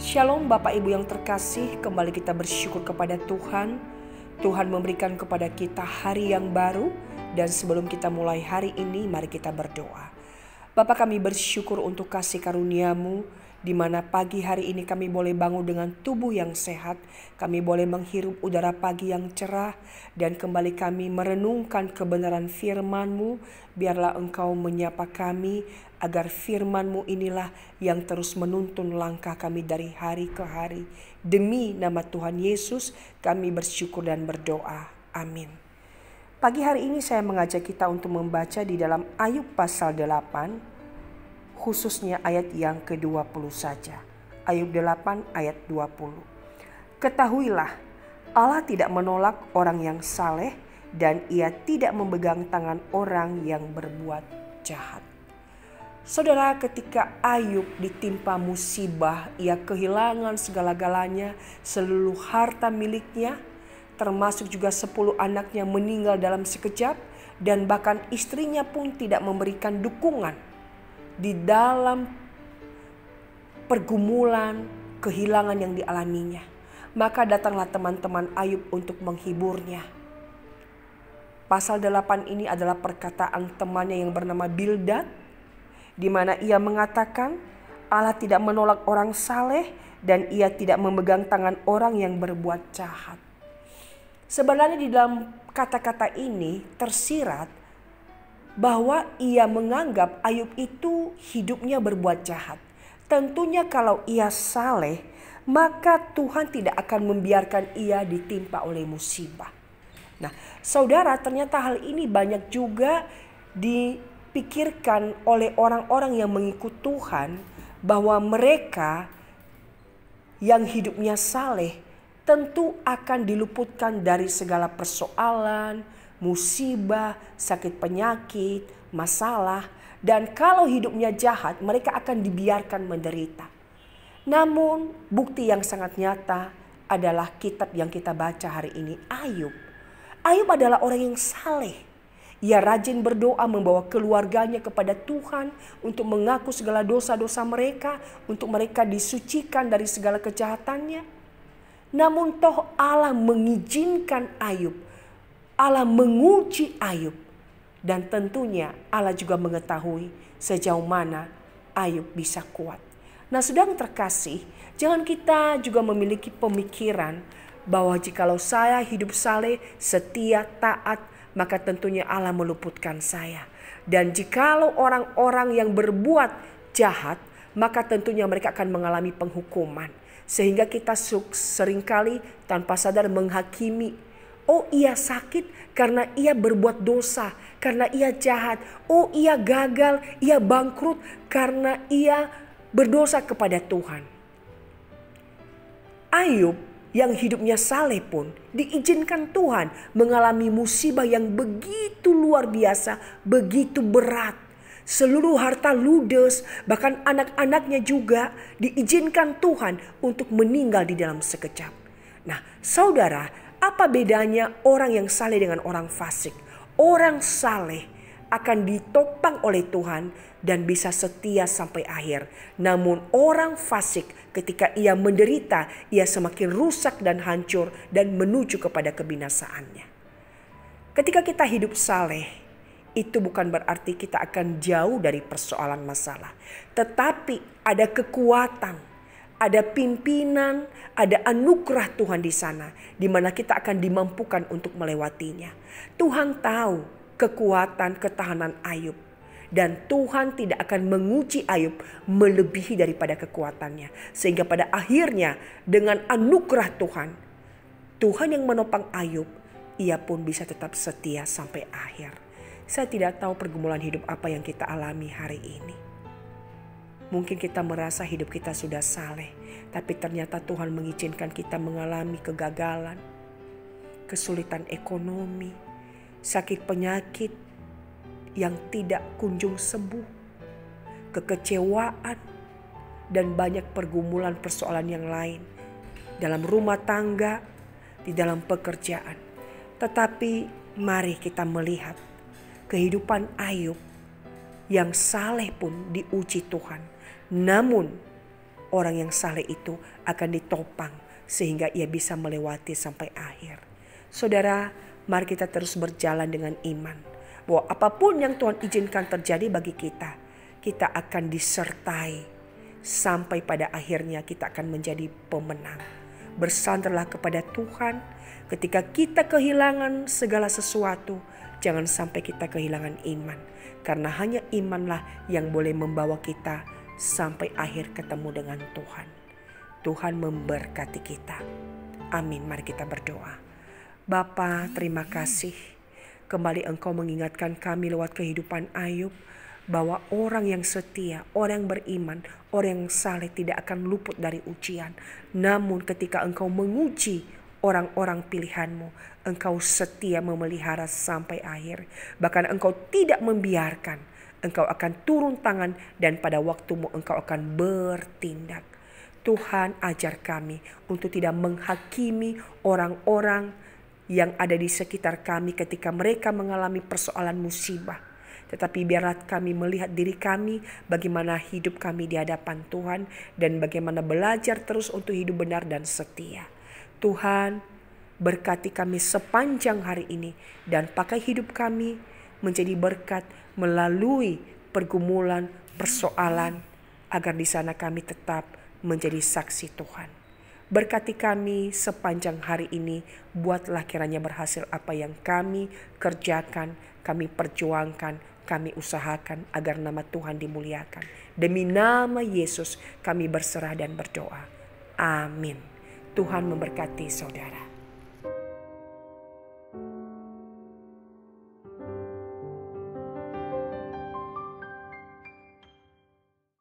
Shalom Bapak Ibu yang terkasih, kembali kita bersyukur kepada Tuhan. Tuhan memberikan kepada kita hari yang baru, dan sebelum kita mulai hari ini, mari kita berdoa. Bapa, kami bersyukur untuk kasih karunia-Mu, di mana pagi hari ini kami boleh bangun dengan tubuh yang sehat, kami boleh menghirup udara pagi yang cerah, dan kembali kami merenungkan kebenaran firman-Mu. Biarlah Engkau menyapa kami, agar firman-Mu inilah yang terus menuntun langkah kami dari hari ke hari. Demi nama Tuhan Yesus kami bersyukur dan berdoa. Amin. Pagi hari ini saya mengajak kita untuk membaca di dalam Ayub pasal 8, khususnya ayat yang ke-20 saja. Ayub 8 ayat 20. Ketahuilah, Allah tidak menolak orang yang saleh, dan Ia tidak memegang tangan orang yang berbuat jahat. Saudara, ketika Ayub ditimpa musibah, ia kehilangan segala-galanya, seluruh harta miliknya, termasuk juga 10 anaknya meninggal dalam sekejap, dan bahkan istrinya pun tidak memberikan dukungan di dalam pergumulan kehilangan yang dialaminya. Maka datanglah teman-teman Ayub untuk menghiburnya. Pasal 8 ini adalah perkataan temannya yang bernama Bildad, di mana ia mengatakan Allah tidak menolak orang saleh dan Ia tidak memegang tangan orang yang berbuat jahat. Sebenarnya di dalam kata-kata ini tersirat bahwa ia menganggap Ayub itu hidupnya berbuat jahat. Tentunya kalau ia saleh, maka Tuhan tidak akan membiarkan ia ditimpa oleh musibah. Nah, saudara, ternyata hal ini banyak juga dipikirkan oleh orang-orang yang mengikut Tuhan, bahwa mereka yang hidupnya saleh tentu akan diluputkan dari segala persoalan, musibah, sakit penyakit, masalah. Dan kalau hidupnya jahat, mereka akan dibiarkan menderita. Namun bukti yang sangat nyata adalah kitab yang kita baca hari ini, Ayub. Ayub adalah orang yang saleh. Ia rajin berdoa, membawa keluarganya kepada Tuhan untuk mengaku segala dosa-dosa mereka, untuk mereka disucikan dari segala kejahatannya. Namun toh Allah mengizinkan Ayub, Allah menguji Ayub, dan tentunya Allah juga mengetahui sejauh mana Ayub bisa kuat. Nah, sedang terkasih, jangan kita juga memiliki pemikiran bahwa jikalau saya hidup saleh, setia, taat, maka tentunya Allah meluputkan saya. Dan jikalau orang-orang yang berbuat jahat, maka tentunya mereka akan mengalami penghukuman. Sehingga kita seringkali tanpa sadar menghakimi. Oh, ia sakit karena ia berbuat dosa, karena ia jahat. Oh, ia gagal, ia bangkrut karena ia berdosa kepada Tuhan. Ayub yang hidupnya saleh pun diizinkan Tuhan mengalami musibah yang begitu luar biasa, begitu berat. Seluruh harta ludes, bahkan anak-anaknya juga diizinkan Tuhan untuk meninggal di dalam sekejap. Nah, saudara, apa bedanya orang yang saleh dengan orang fasik? Orang saleh akan ditopang oleh Tuhan dan bisa setia sampai akhir. Namun orang fasik ketika ia menderita, ia semakin rusak dan hancur dan menuju kepada kebinasaannya. Ketika kita hidup saleh, itu bukan berarti kita akan jauh dari persoalan masalah. Tetapi ada kekuatan, ada pimpinan, ada anugerah Tuhan di sana, di mana kita akan dimampukan untuk melewatinya. Tuhan tahu kekuatan ketahanan Ayub, dan Tuhan tidak akan menguji Ayub melebihi daripada kekuatannya. Sehingga pada akhirnya dengan anugerah Tuhan, Tuhan yang menopang Ayub, ia pun bisa tetap setia sampai akhir. Saya tidak tahu pergumulan hidup apa yang kita alami hari ini. Mungkin kita merasa hidup kita sudah saleh, tapi ternyata Tuhan mengizinkan kita mengalami kegagalan, kesulitan ekonomi, sakit penyakit yang tidak kunjung sembuh, kekecewaan, dan banyak pergumulan persoalan yang lain dalam rumah tangga, di dalam pekerjaan. Tetapi mari kita melihat kehidupan Ayub yang saleh pun diuji Tuhan. Namun orang yang saleh itu akan ditopang sehingga ia bisa melewati sampai akhir. Saudara, mari kita terus berjalan dengan iman bahwa apapun yang Tuhan izinkan terjadi bagi kita, kita akan disertai sampai pada akhirnya kita akan menjadi pemenang. Bersandarlah kepada Tuhan. Ketika kita kehilangan segala sesuatu, jangan sampai kita kehilangan iman. Karena hanya imanlah yang boleh membawa kita sampai akhir ketemu dengan Tuhan. Tuhan memberkati kita. Amin. Mari kita berdoa. Bapa, terima kasih. Kembali Engkau mengingatkan kami lewat kehidupan Ayub bahwa orang yang setia, orang yang beriman, orang yang saleh tidak akan luput dari ujian. Namun ketika Engkau menguji orang-orang pilihan-Mu, Engkau setia memelihara sampai akhir. Bahkan Engkau tidak membiarkan. Engkau akan turun tangan dan pada waktu-Mu Engkau akan bertindak. Tuhan, ajar kami untuk tidak menghakimi orang-orang yang ada di sekitar kami ketika mereka mengalami persoalan musibah. Tetapi biarlah kami melihat diri kami, bagaimana hidup kami di hadapan Tuhan, dan bagaimana belajar terus untuk hidup benar dan setia. Tuhan, berkati kami sepanjang hari ini, dan pakai hidup kami menjadi berkat melalui pergumulan, persoalan, agar di sana kami tetap menjadi saksi Tuhan. Berkati kami sepanjang hari ini, buatlah kiranya berhasil apa yang kami kerjakan, kami perjuangkan, kami usahakan agar nama Tuhan dimuliakan. Demi nama Yesus kami berserah dan berdoa. Amin. Tuhan memberkati saudara.